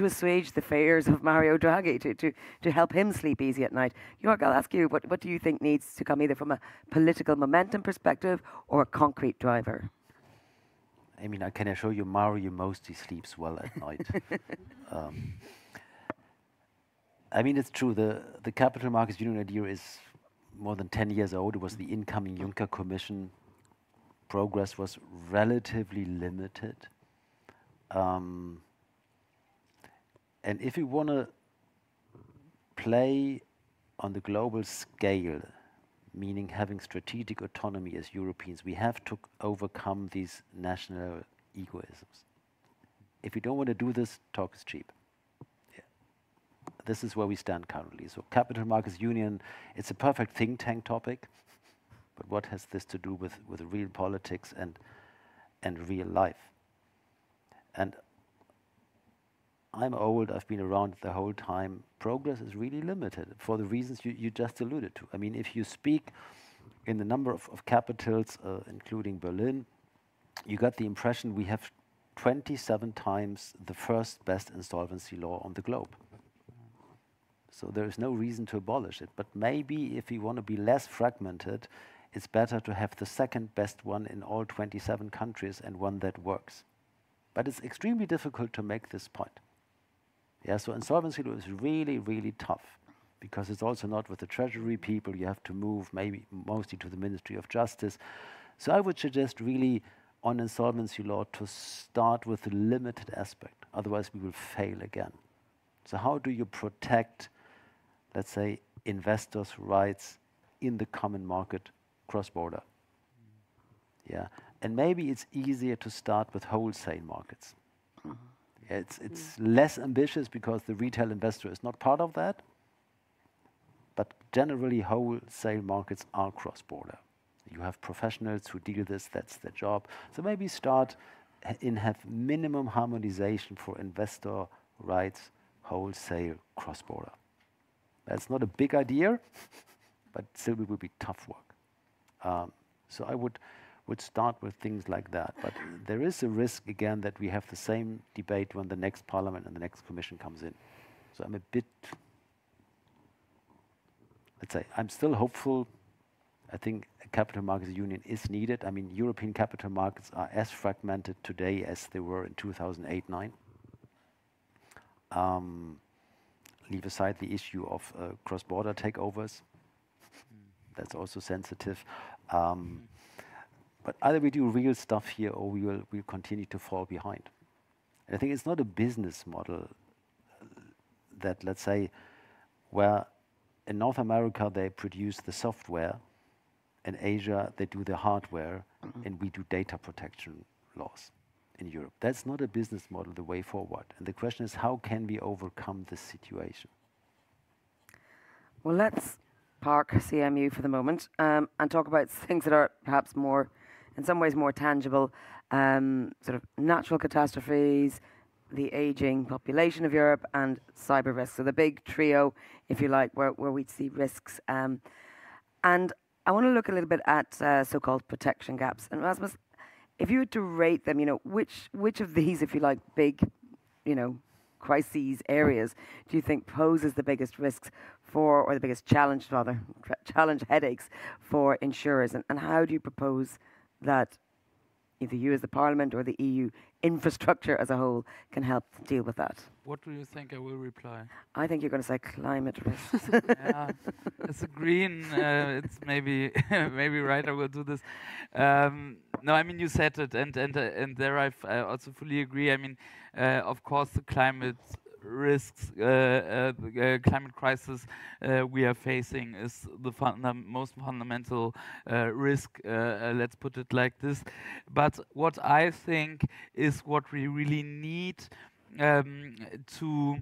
assuage the fears of Mario Draghi, to help him sleep easy at night? Jörg, I'll ask you, what do you think needs to come, either from a political momentum perspective or a concrete driver? I mean, I can assure you Mario mostly sleeps well at night. I mean, it's true, the Capital Markets Union idea is more than 10 years old. It was the incoming Juncker Commission progress was relatively limited. And if we want to play on the global scale, meaning having strategic autonomy as Europeans, we have to overcome these national egoisms. If we don't want to do this, talk is cheap. Yeah. This is where we stand currently. So Capital Markets Union, it's a perfect think tank topic, but what has this to do with real politics and real life? And I'm old, I've been around the whole time. Progress is really limited for the reasons you just alluded to. I mean, if you speak in the number of capitals, including Berlin, you got the impression we have 27 times the first best insolvency law on the globe. So there is no reason to abolish it. But maybe if we want to be less fragmented, it's better to have the second best one in all 27 countries and one that works. But it's extremely difficult to make this point. Yeah, so insolvency law is really, really tough because it's also not with the treasury people. You have to move maybe mostly to the Ministry of Justice. So I would suggest really on insolvency law to start with a limited aspect. Otherwise, we will fail again. So how do you protect, let's say, investors' rights in the common market cross-border? Yeah, and maybe it's easier to start with wholesale markets. It's less ambitious because the retail investor is not part of that, but generally wholesale markets are cross-border. You have professionals who deal this, that's their job. So maybe start and have minimum harmonization for investor rights, wholesale, cross-border. That's not a big idea, but still it will be tough work. So I would start with things like that. But there is a risk, again, that we have the same debate when the next parliament and the next commission comes in. So I'm a bit, let's say, I'm still hopeful. I think a capital markets union is needed. I mean, European capital markets are as fragmented today as they were in 2008-9. Leave aside the issue of cross-border takeovers. That's also sensitive. But either we do real stuff here or we'll continue to fall behind. And I think it's not a business model that, let's say, where in North America they produce the software, in Asia they do the hardware, and we do data protection laws in Europe. That's not a business model, the way forward. And the question is, how can we overcome this situation? Well, let's park CMU for the moment and talk about things that are perhaps more, in some ways, more tangible, sort of natural catastrophes, the aging population of Europe, and cyber risks. So the big trio, if you like, where we see risks. And I want to look a little bit at so-called protection gaps. And Rasmus, if you were to rate them, which of these, if you like, big, crises areas do you think poses the biggest risks for, or the biggest challenge, rather, challenge headaches for insurers? And how do you propose that either you as the Parliament or the EU infrastructure as a whole can help deal with that? What do you think I will reply? I think you're going to say climate risks. Yeah, as a green, it's maybe maybe right. I will do this. No, I mean you said it, and there I also fully agree. I mean, of course, the climate risks, climate crisis we are facing is the most fundamental risk. Let's put it like this. But what I think is what we really need to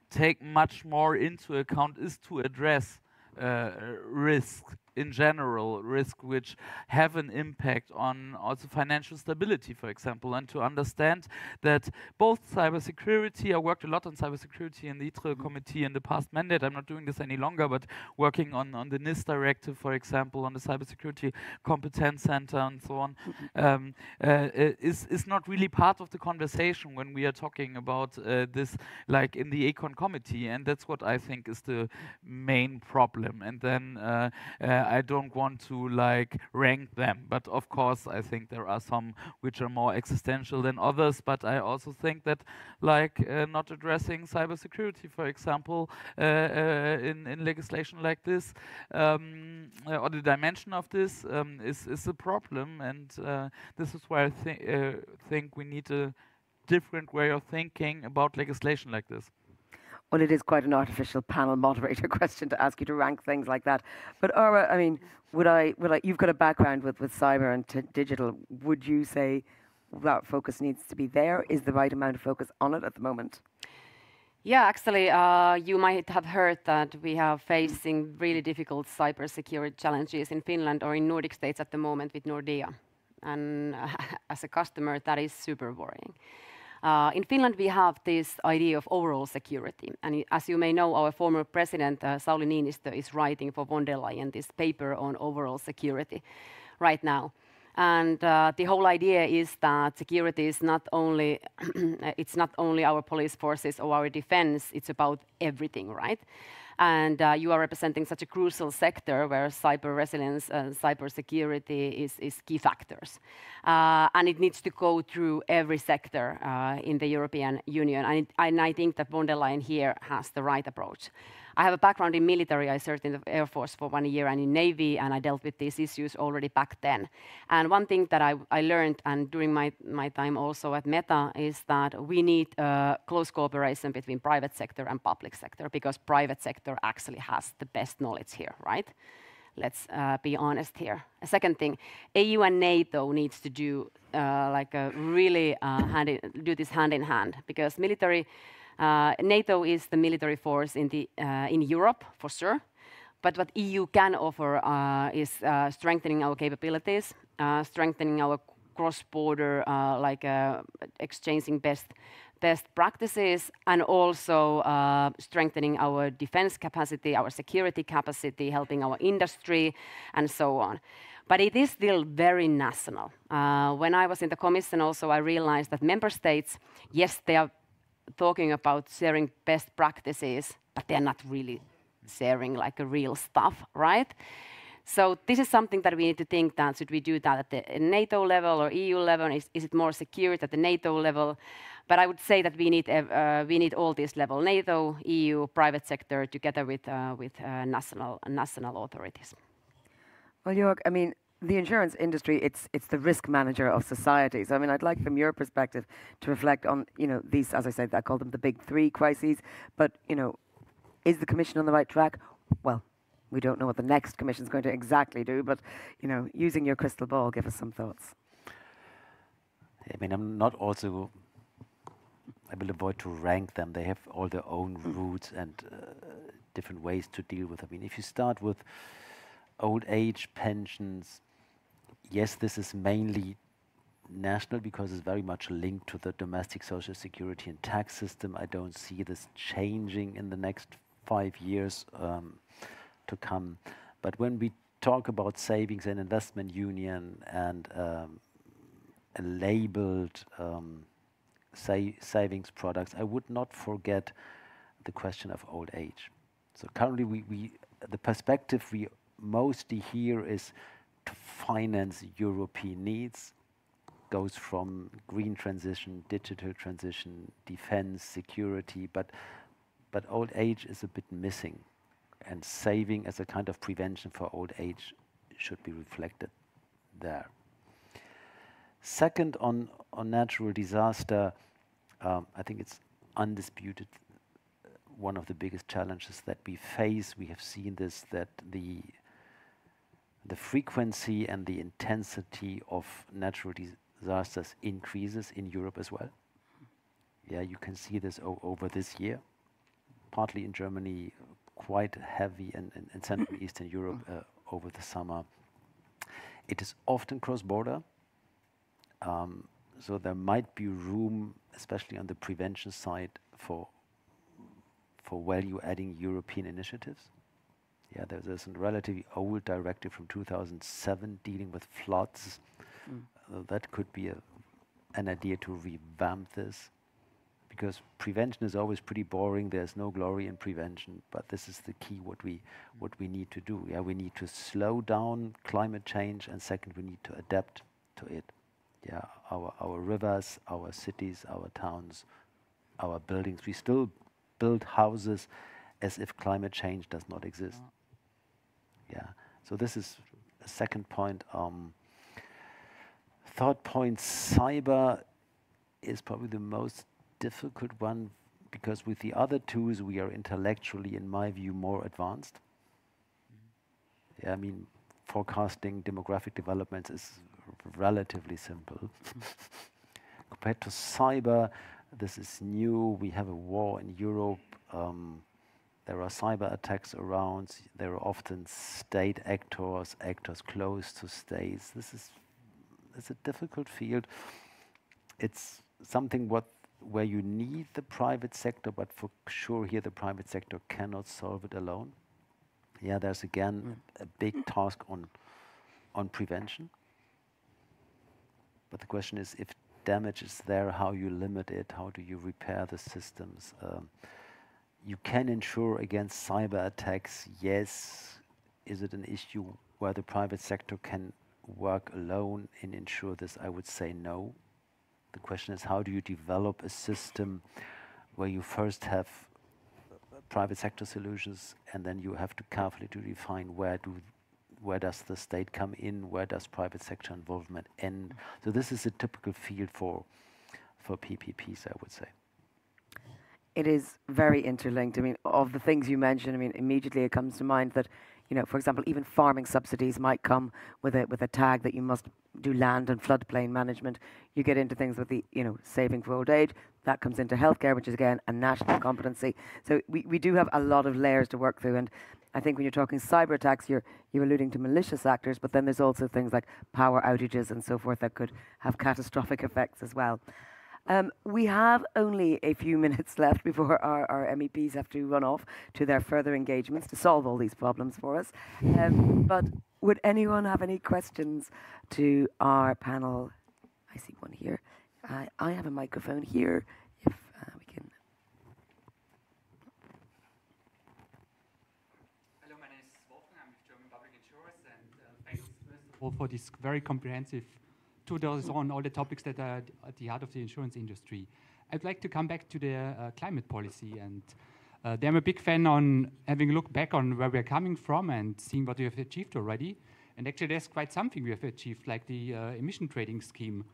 take much more into account is to address risk in general, risk which have an impact on also financial stability, for example, and to understand that both cybersecurity, I worked a lot on cybersecurity in the ITRE committee in the past mandate. I'm not doing this any longer, but working on the NIS directive, for example, on the cybersecurity competence center and so on, is not really part of the conversation when we are talking about this, like in the Econ committee, and that's what I think is the main problem. And then I don't want to like rank them, but of course I think there are some which are more existential than others. But I also think that like not addressing cybersecurity, for example, in legislation like this, or the dimension of this is a problem, and this is why I think we need a different way of thinking about legislation like this. Well, it is quite an artificial panel moderator question to ask you to rank things like that. But Arwa, I mean, you've got a background with cyber and digital. Would you say that focus needs to be there? Is the right amount of focus on it at the moment? Yeah, actually, you might have heard that we are facing really difficult cybersecurity challenges in Finland or in Nordic states at the moment with Nordea. And as a customer, that is super worrying. In Finland, we have this idea of overall security. And as you may know, our former president, Sauli Niinistö, is writing for von der Leyen this paper on overall security right now. And the whole idea is that security is not only, it's not only our police forces or our defense, it's about everything, right? And you are representing such a crucial sector where cyber resilience and cyber security is key factors. And it needs to go through every sector in the European Union. And I think that von der Leyen here has the right approach. I have a background in military. I served in the Air Force for 1 year and in Navy, and I dealt with these issues already back then. And one thing that I learned, and during my time also at Meta, is that we need close cooperation between private sector and public sector, because private sector actually has the best knowledge here, right? Let's be honest here. A second thing, EU and NATO needs to do do this hand in hand, because military. NATO is the military force in Europe, for sure. But what EU can offer is strengthening our capabilities, strengthening our cross-border, exchanging best practices, and also strengthening our defense capacity, our security capacity, helping our industry, and so on. But it is still very national. When I was in the Commission also, I realized that member states, yes, they are talking about sharing best practices, but they're not really sharing like a real stuff, right? So this is something that we need to think that should we do that at the NATO level or EU level? Is it more secure at the NATO level? But I would say that we need all these levels: NATO, EU, private sector, together with national authorities. Well, Jörg, I mean, the insurance industry, it's the risk manager of society. So, I mean, I'd like from your perspective to reflect on, these, as I said, I call them the big three crises. But, is the Commission on the right track? Well, we don't know what the next Commission is going to exactly do, but, using your crystal ball, give us some thoughts. I mean, I will avoid to rank them. They have all their own roots and different ways to deal with. I mean, if you start with old age pensions, yes, this is mainly national because it's very much linked to the domestic social security and tax system. I don't see this changing in the next 5 years to come. But when we talk about savings and investment union and a labeled savings products, I would not forget the question of old age. So currently the perspective we mostly hear is to finance European needs, goes from green transition, digital transition, defense, security, but old age is a bit missing, and saving as a kind of prevention for old age should be reflected there. Second, on natural disaster, I think it's undisputed one of the biggest challenges that we face. We have seen this, that the frequency and the intensity of natural disasters increases in Europe as well. Yeah, you can see this over this year, partly in Germany, quite heavy, and in Central and Eastern Europe over the summer. It is often cross-border, so there might be room, especially on the prevention side, for value-adding European initiatives. Yeah, there's a relatively old directive from 2007 dealing with floods. That could be an idea to revamp this. because prevention is always pretty boring. There's no glory in prevention, but this is the key. What we need to do. Yeah, we need to slow down climate change, and second, we need to adapt to it. Yeah, our rivers, our cities, our towns, our buildings. We still build houses as if climate change does not exist. Yeah. So this is a second point. Third point, cyber is probably the most difficult one, because with the other tools we are intellectually, in my view, more advanced. Yeah, I mean, forecasting demographic developments is relatively simple. Compared to cyber, this is new. We have a war in Europe. There are cyber attacks around. There are often state actors close to states. It's a difficult field. It's something where you need the private sector, but for sure here the private sector cannot solve it alone. Yeah, there's again a big task on prevention. But the question is, if damage is there, how you limit it, how do you repair the systems? You can insure against cyber attacks, yes. Is it an issue where the private sector can work alone and insure this? I would say no. The question is, how do you develop a system where you first have private sector solutions, and then you have to carefully to define where does the state come in, where does private sector involvement end. So this is a typical field for PPPs, I would say. It is very interlinked. I mean, of the things you mentioned, I mean, immediately it comes to mind that, you know, for example, even farming subsidies might come with a tag that you must do land and floodplain management. You get into things with the, you know, saving for old age. That comes into healthcare, which is again a national competency. So we do have a lot of layers to work through. And I think when you're talking cyber attacks, you're alluding to malicious actors, but then there's also things like power outages and so forth that could have catastrophic effects as well. We have only a few minutes left before our MEPs have to run off to their further engagements to solve all these problems for us. But would anyone have any questions to our panel? I see one here. I have a microphone here, if we can. Hello, my name is Wolfgang. I'm with German Public Insurers, and thanks first of all for this very comprehensive tutors on all the topics that are at the heart of the insurance industry. I'd like to come back to the climate policy, and I'm a big fan on having a look back on where we're coming from and seeing what we have achieved already. And actually there's quite something we have achieved, like the emission trading scheme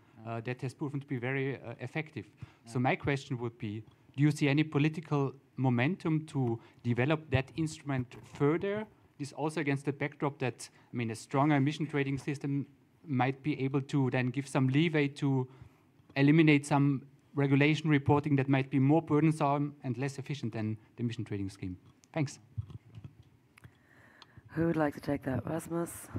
that has proven to be very effective. Yeah. So my question would be, do you see any political momentum to develop that instrument further? This also against the backdrop that, I mean, a stronger emission trading system might be able to then give some leeway to eliminate some regulation reporting that might be more burdensome and less efficient than the emission trading scheme. Thanks. Who would like to take that? Rasmus?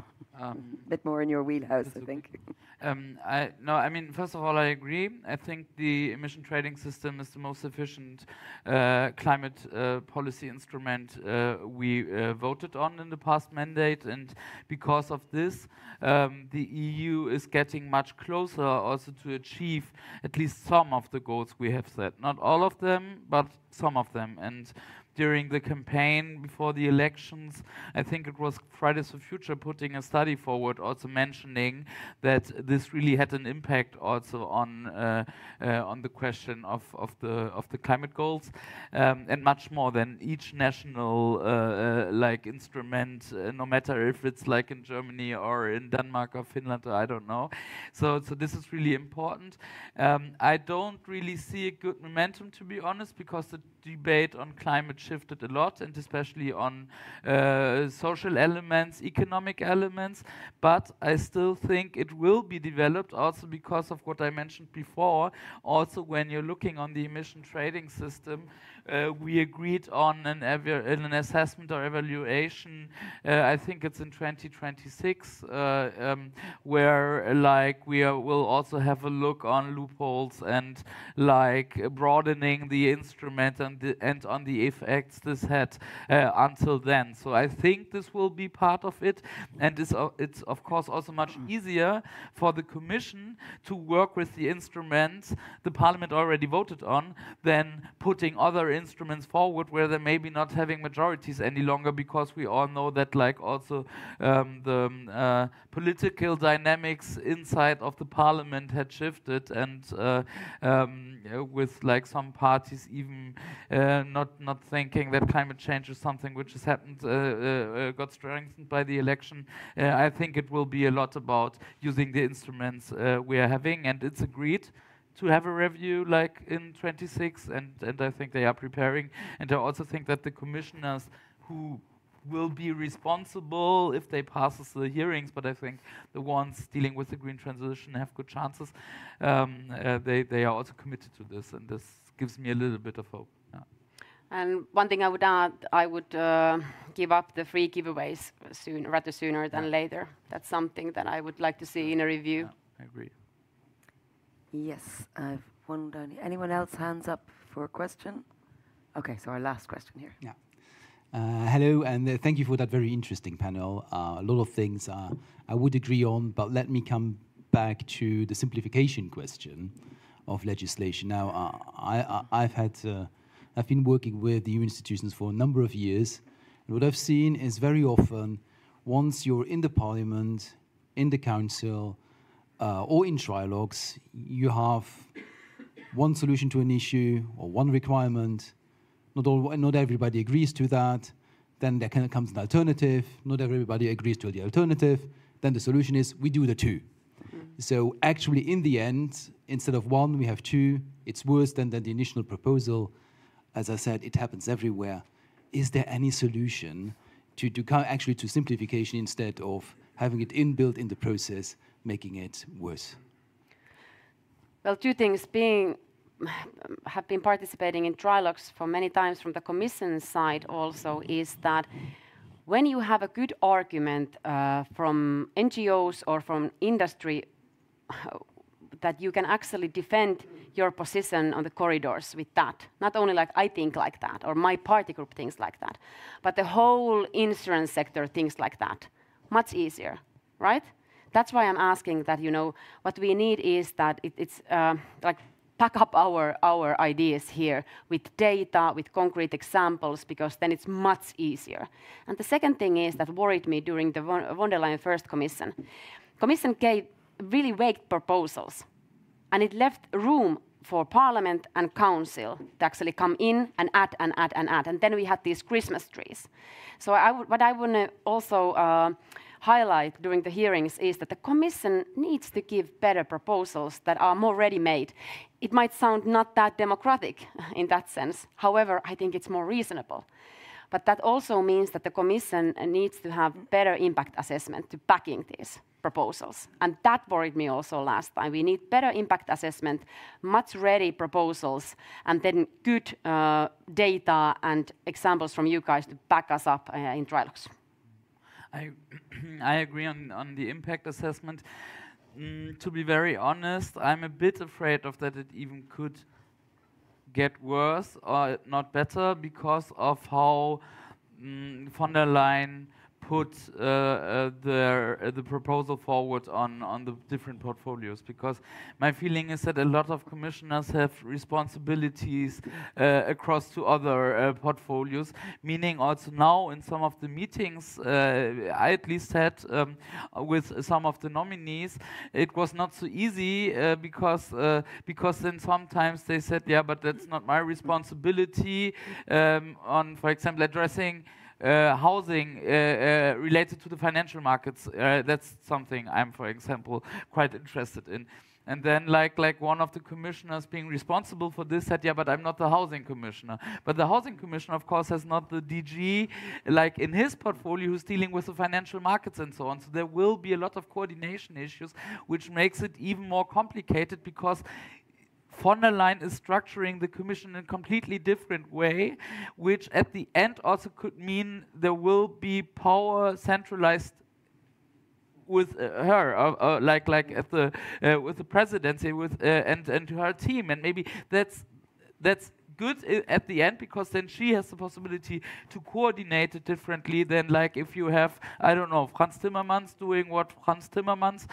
A bit more in your wheelhouse, I think. No, I mean, first of all, I agree. I think the emission trading system is the most efficient climate policy instrument we voted on in the past mandate, and because of this, the EU is getting much closer also to achieve at least some of the goals we have set. Not all of them, but some of them. And during the campaign before the elections, I think it was Fridays for Future putting a study forward, also mentioning that this really had an impact also on the question of the climate goals, and much more than each national like instrument, no matter if it's like in Germany or in Denmark or Finland or I don't know. So this is really important. I don't really see a good momentum, to be honest, because the debate on climate shifted a lot, and especially on social elements, economic elements, but I still think it will be developed also because of what I mentioned before. Also, when you're looking on the emission trading system, we agreed on an assessment or evaluation, I think it's in 2026, where like will also have a look on loopholes and like broadening the instrument and on the effect impacts this had until then. So I think this will be part of it, and it's of course also much easier for the Commission to work with the instruments the Parliament already voted on than putting other instruments forward where they maybe not having majorities any longer, because we all know that like also the political dynamics inside of the Parliament had shifted, and with like some parties even not thinking that climate change is something which has happened, got strengthened by the election. I think it will be a lot about using the instruments we are having, and it's agreed to have a review like in 26, and I think they are preparing. And I also think that the commissioners who will be responsible if they pass the hearings, but I think the ones dealing with the green transition have good chances. They are also committed to this, and this gives me a little bit of hope. Yeah. And one thing I would add, I would give up the free giveaways rather sooner than later. That's something that I would like to see in a review. Yeah, I agree. Yes, I've one down here. Anyone else hands up for a question? Okay, so our last question here. Yeah. Hello, and thank you for that very interesting panel. A lot of things I would agree on, but let me come back to the simplification question of legislation. Now, I've been working with the EU institutions for a number of years, and what I've seen is very often, once you're in the Parliament, in the Council, or in trilogues, you have one solution to an issue or one requirement. Not everybody agrees to that. Then there comes an alternative. Not everybody agrees to the alternative. Then the solution is we do the two. So actually, in the end, instead of one, we have two. It's worse than the initial proposal. As I said, it happens everywhere. Is there any solution to actually to simplification instead of having it inbuilt in the process, making it worse? Well, two things. Have been participating in trilogues for many times from the Commission side also, is that when you have a good argument from NGOs or from industry that you can actually defend your position on the corridors with that. Not only like I think like that, or my party group thinks like that, but the whole insurance sector thinks like that. Much easier, right? That's why I'm asking that, you know, what we need is that it's like pack up our ideas here with data, with concrete examples, because then it's much easier. And the second thing is that worried me during the von der Leyen first Commission. Commission gave really vague proposals, and it left room for Parliament and Council to actually come in and add and add and add. And then we had these Christmas trees. So what I want to also highlight during the hearings is that the Commission needs to give better proposals that are more ready-made. It might sound not that democratic in that sense. However, I think it's more reasonable. But that also means that the Commission needs to have better impact assessment to backing these proposals. And that worried me also last time. We need better impact assessment, much ready proposals, and then good data and examples from you guys to back us up in trilogues. I agree on the impact assessment. To be very honest, I'm a bit afraid of that it even could get worse or not better because of how von der Leyen put the proposal forward on the different portfolios, because my feeling is that a lot of commissioners have responsibilities across to other portfolios, meaning also now in some of the meetings I at least had with some of the nominees, it was not so easy because then sometimes they said, yeah, but that's not my responsibility on, for example, addressing housing related to the financial markets. That's something I'm, for example, quite interested in. And then like one of the commissioners being responsible for this said, yeah, but I'm not the housing commissioner. But the housing commissioner, of course, has not the DG like in his portfolio who's dealing with the financial markets and so on. So there will be a lot of coordination issues, which makes it even more complicated because von der Leyen is structuring the Commission in a completely different way, which at the end also could mean there will be power centralized with her, like at the with the presidency, with and to her team, and maybe that's good at the end, because then she has the possibility to coordinate it differently than like if you have, I don't know, Franz Timmermans doing what Franz Timmermans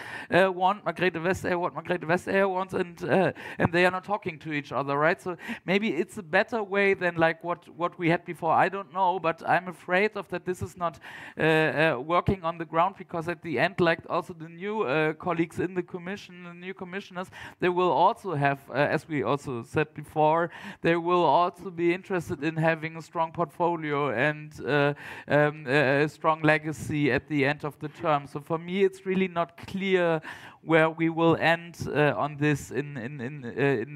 want, Margrethe Vestager what Margrethe Vestager wants, and they are not talking to each other, right? So maybe it's a better way than like what we had before. I don't know, but I'm afraid of that this is not working on the ground, because at the end, like also the new colleagues in the commission, the new commissioners, they will also have, as we also said before, they will also be interested in having a strong portfolio and a strong legacy at the end of the term. So for me, it's really not clear where we will end on this in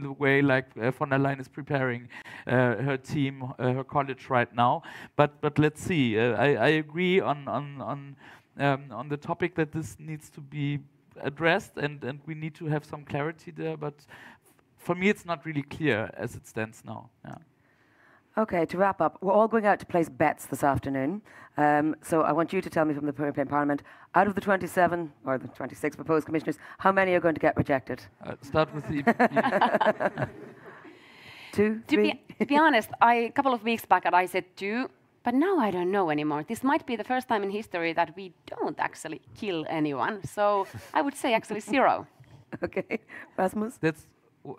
the way like von der Leyen is preparing her team, her college right now. But let's see. I agree on the topic that this needs to be addressed, and we need to have some clarity there. But for me, it's not really clear as it stands now. Yeah. Okay, to wrap up, we're all going out to place bets this afternoon. So I want you to tell me from the European Parliament, out of the 27 or the 26 proposed commissioners, how many are going to get rejected? Start with the EPP. 2, 3? To be honest, a couple of weeks back I said 2, but now I don't know anymore. This might be the first time in history that we don't actually kill anyone. So I would say actually 0. Okay, Rasmus?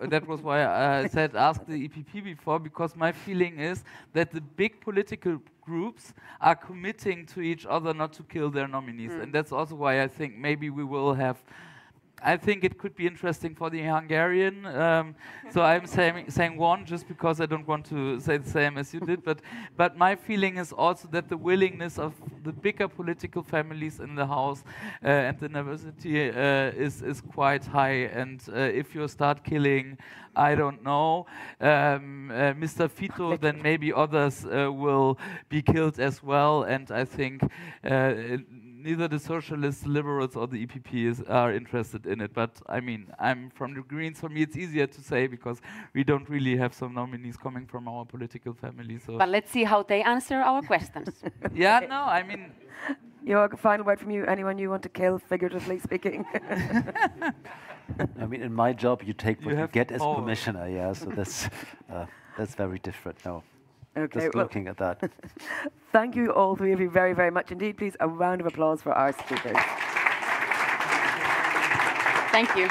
That was why I said ask the EPP before, because my feeling is that the big political groups are committing to each other not to kill their nominees. And that's also why I think maybe we will have, I think it could be interesting for the Hungarian. So I'm saying 1 just because I don't want to say the same as you did. But my feeling is also that the willingness of the bigger political families in the House and the university is quite high. And if you start killing, I don't know, Mr. Fito, then maybe others will be killed as well. And I think neither the socialists, liberals, or the EPP are interested in it. But I mean, I'm from the Greens. For me, it's easier to say because we don't really have some nominees coming from our political family. So. But let's see how they answer our questions. Yeah, no, I mean. Jörg, final word from you. Anyone you want to kill, figuratively speaking? I mean, in my job, you take what you get as power. commissioner. Yeah, so that's very different. No. Okay, Just looking at that. Thank you, all three of you, very, very much indeed. Please, a round of applause for our speakers. Thank you.